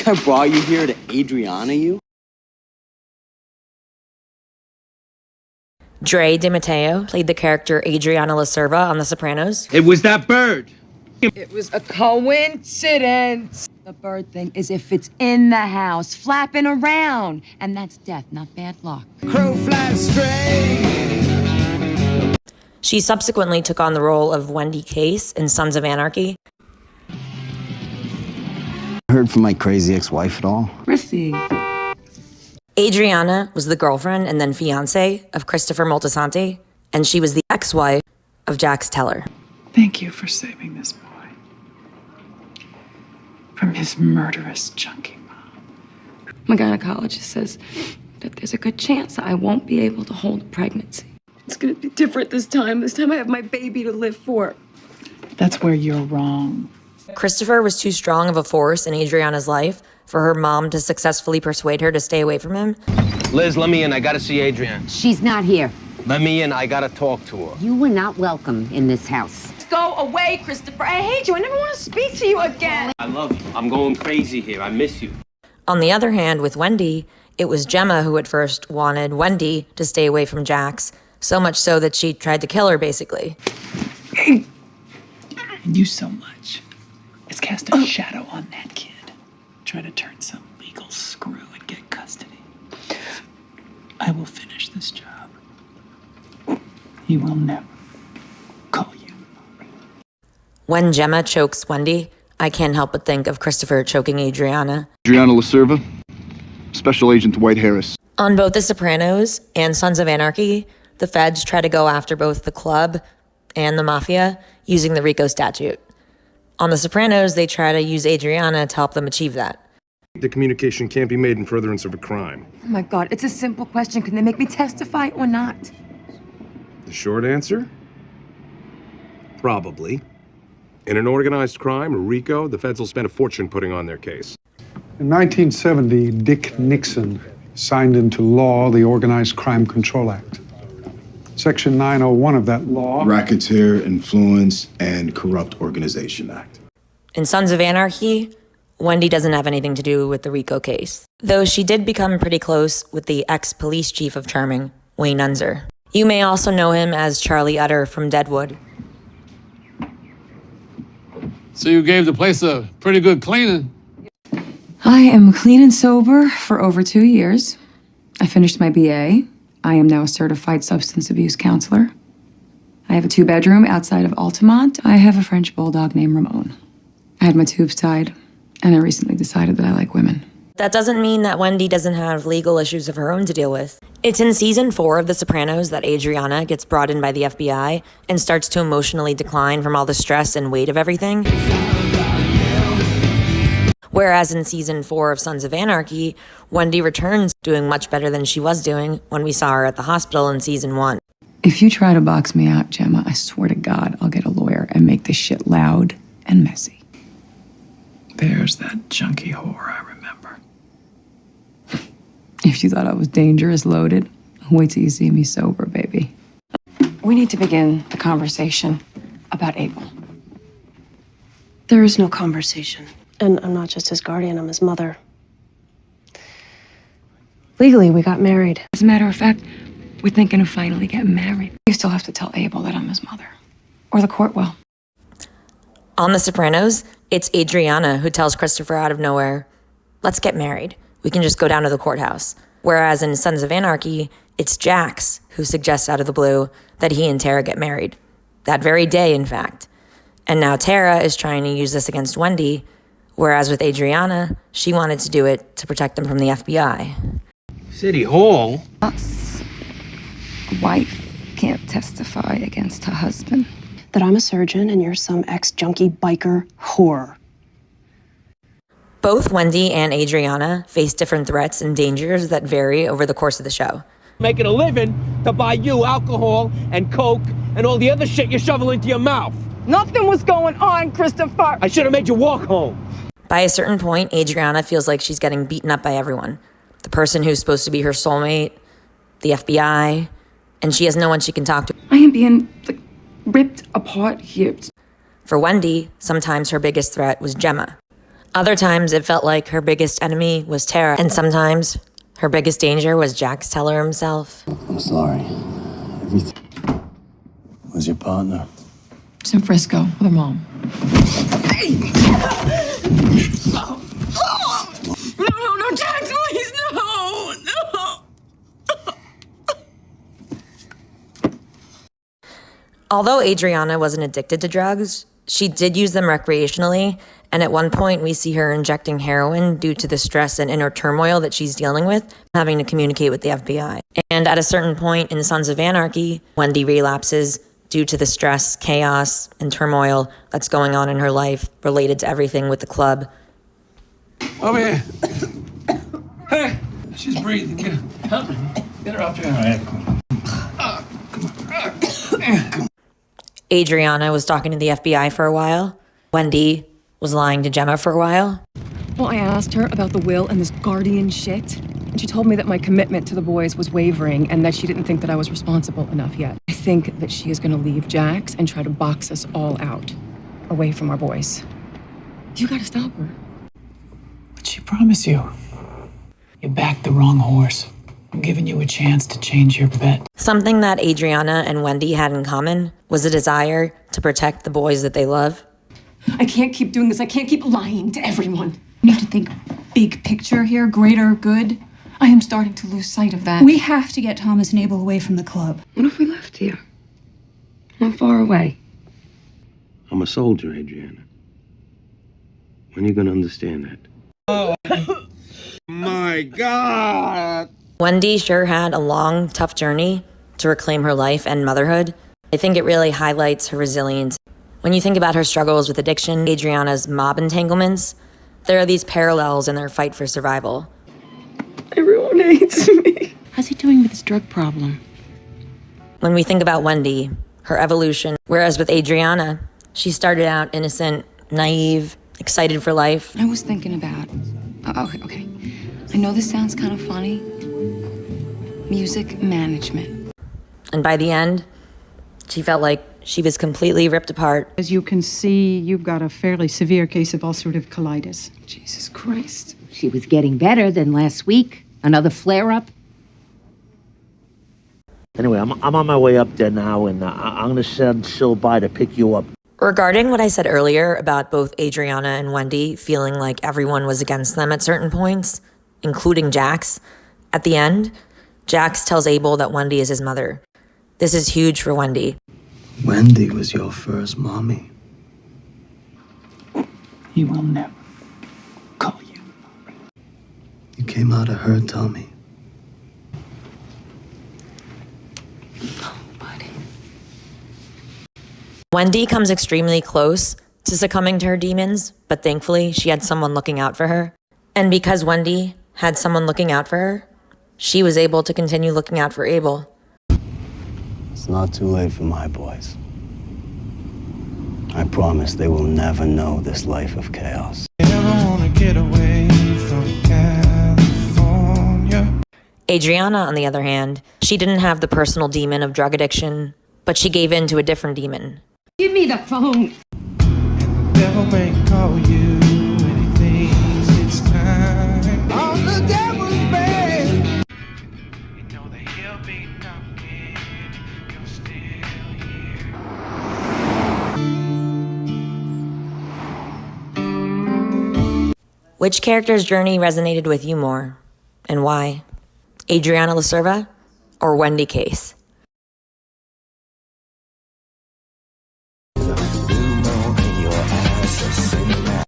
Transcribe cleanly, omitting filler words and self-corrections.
I brought you here to Adriana you? Dre de Matteo played the character Adriana La Cerva on The Sopranos. It was that bird. It was a coincidence. The bird thing is if it's in the house, flapping around. And that's death, not bad luck. Crow flies straight. She subsequently took on the role of Wendy Case in Sons of Anarchy. Heard from my crazy ex-wife at all? Chrissy. Adriana was the girlfriend and then fiancée of Christopher Moltisanti, and she was the ex-wife of Jax Teller. Thank you for saving this boy from his murderous junkie mom. My gynecologist says that there's a good chance that I won't be able to hold a pregnancy. It's gonna be different this time. This time I have my baby to live for. That's where you're wrong. Christopher was too strong of a force in Adriana's life for her mom to successfully persuade her to stay away from him. Liz, let me in. I gotta see Adrian. She's not here. Let me in. I gotta talk to her. You were not welcome in this house. Go away, Christopher. I hate you. I never want to speak to you again. I love you. I'm going crazy here. I miss you. On the other hand, with Wendy, it was Gemma who at first wanted Wendy to stay away from Jax, so much so that she tried to kill her, basically. And you so much as cast a shadow on that kid. Try to turn some legal screw and get custody. I will finish this job. He will never call you. When Gemma chokes Wendy, I can't help but think of Christopher choking Adriana. Adriana La Cerva, Special Agent Dwight Harris. On both The Sopranos and Sons of Anarchy, the feds try to go after both the club and the mafia using the RICO statute. On The Sopranos, they try to use Adriana to help them achieve that. The communication can't be made in furtherance of a crime. Oh my God, it's a simple question. Can they make me testify or not? The short answer? Probably. In an organized crime, or RICO, the feds will spend a fortune putting on their case. In 1970, Dick Nixon signed into law the Organized Crime Control Act. Section 901 of that law... Racketeer, Influence, and Corrupt Organization Act. In Sons of Anarchy, Wendy doesn't have anything to do with the RICO case, though she did become pretty close with the ex-police chief of Charming, Wayne Unser. You may also know him as Charlie Utter from Deadwood. So you gave the place a pretty good cleaning. I am clean and sober for over 2 years. I finished my BA. I am now a certified substance abuse counselor. I have a 2-bedroom outside of Altamont. I have a French bulldog named Ramon. I had my tubes tied, and I recently decided that I like women. That doesn't mean that Wendy doesn't have legal issues of her own to deal with. It's in season 4 of The Sopranos that Adriana gets brought in by the FBI and starts to emotionally decline from all the stress and weight of everything. Whereas in season 4 of Sons of Anarchy, Wendy returns doing much better than she was doing when we saw her at the hospital in season 1. If you try to box me out, Gemma, I swear to God, I'll get a lawyer and make this shit loud and messy. There's that junkie whore I remember. If you thought I was dangerous loaded, wait till you see me sober, baby. We need to begin the conversation about Abel. There is no conversation. And I'm not just his guardian, I'm his mother. Legally, we got married. As a matter of fact, we're thinking of finally getting married. You still have to tell Abel that I'm his mother. Or the court will. On The Sopranos, it's Adriana who tells Christopher out of nowhere, "Let's get married. We can just go down to the courthouse." Whereas in Sons of Anarchy, it's Jax who suggests out of the blue that he and Tara get married. That very day, in fact. And now Tara is trying to use this against Wendy, whereas with Adriana, she wanted to do it to protect them from the FBI. City Hall? Us. A wife can't testify against her husband. That I'm a surgeon and you're some ex-junkie biker whore. Both Wendy and Adriana face different threats and dangers that vary over the course of the show. Making a living to buy you alcohol and coke and all the other shit you shovel into your mouth. Nothing was going on, Christopher. I should have made you walk home. By a certain point, Adriana feels like she's getting beaten up by everyone. The person who's supposed to be her soulmate, the FBI, and she has no one she can talk to. I am being, ripped apart here. For Wendy, sometimes her biggest threat was Gemma. Other times it felt like her biggest enemy was Tara, and sometimes her biggest danger was Jax Teller himself. I'm sorry. Everything. Where's your partner? She's in Frisco with her mom. No, Jax, please, no. Although Adriana wasn't addicted to drugs, she did use them recreationally, and at one point we see her injecting heroin due to the stress and inner turmoil that she's dealing with, having to communicate with the FBI. And at a certain point in Sons of Anarchy, Wendy relapses due to the stress, chaos, and turmoil that's going on in her life related to everything with the club. Over here. Hey, she's breathing. Help me. Get her up here. All right, come on. Adriana was talking to the FBI for a while. Wendy was lying to Gemma for a while. Well, I asked her about the will and this guardian shit, and she told me that my commitment to the boys was wavering and that she didn't think that I was responsible enough yet. I think that she is going to leave Jax and try to box us all out, away from our boys. You got to stop her. What'd she promise you? You backed the wrong horse. I'm giving you a chance to change your bet. Something that Adriana and Wendy had in common was a desire to protect the boys that they love. I can't keep doing this. I can't keep lying to everyone. We need to think big picture here, greater good. I am starting to lose sight of that. We have to get Thomas and Abel away from the club. What if we left here? How far away? I'm a soldier, Adriana. When are you gonna understand that? Oh, my God! Wendy sure had a long, tough journey to reclaim her life and motherhood. I think it really highlights her resilience. When you think about her struggles with addiction, Adriana's mob entanglements, there are these parallels in their fight for survival. Everyone hates me. How's he doing with his drug problem? When we think about Wendy, her evolution, whereas with Adriana, she started out innocent, naive, excited for life. I was thinking about... Okay. I know this sounds kind of funny. Music management. And by the end, she felt like she was completely ripped apart. As you can see, you've got a fairly severe case of ulcerative colitis. Jesus Christ. She was getting better than last week. Another flare-up. Anyway, I'm on my way up there now, and I'm going to send Sil by to pick you up. Regarding what I said earlier about both Adriana and Wendy feeling like everyone was against them at certain points, including Jax, at the end, Jax tells Abel that Wendy is his mother. This is huge for Wendy. Wendy was your first mommy. He will never call you. You came out of her tummy. Wendy comes extremely close to succumbing to her demons, but thankfully she had someone looking out for her. And because Wendy had someone looking out for her, she was able to continue looking out for Abel. It's not too late for my boys. I promise they will never know this life of chaos. Adriana, on the other hand, she didn't have the personal demon of drug addiction, but she gave in to a different demon. Give me the phone. And the devil may call you when he thinks it's time. On the devil's bed. You know that he'll be knocking. You're still here. Which character's journey resonated with you more, and why? Adriana La Cerva or Wendy Case?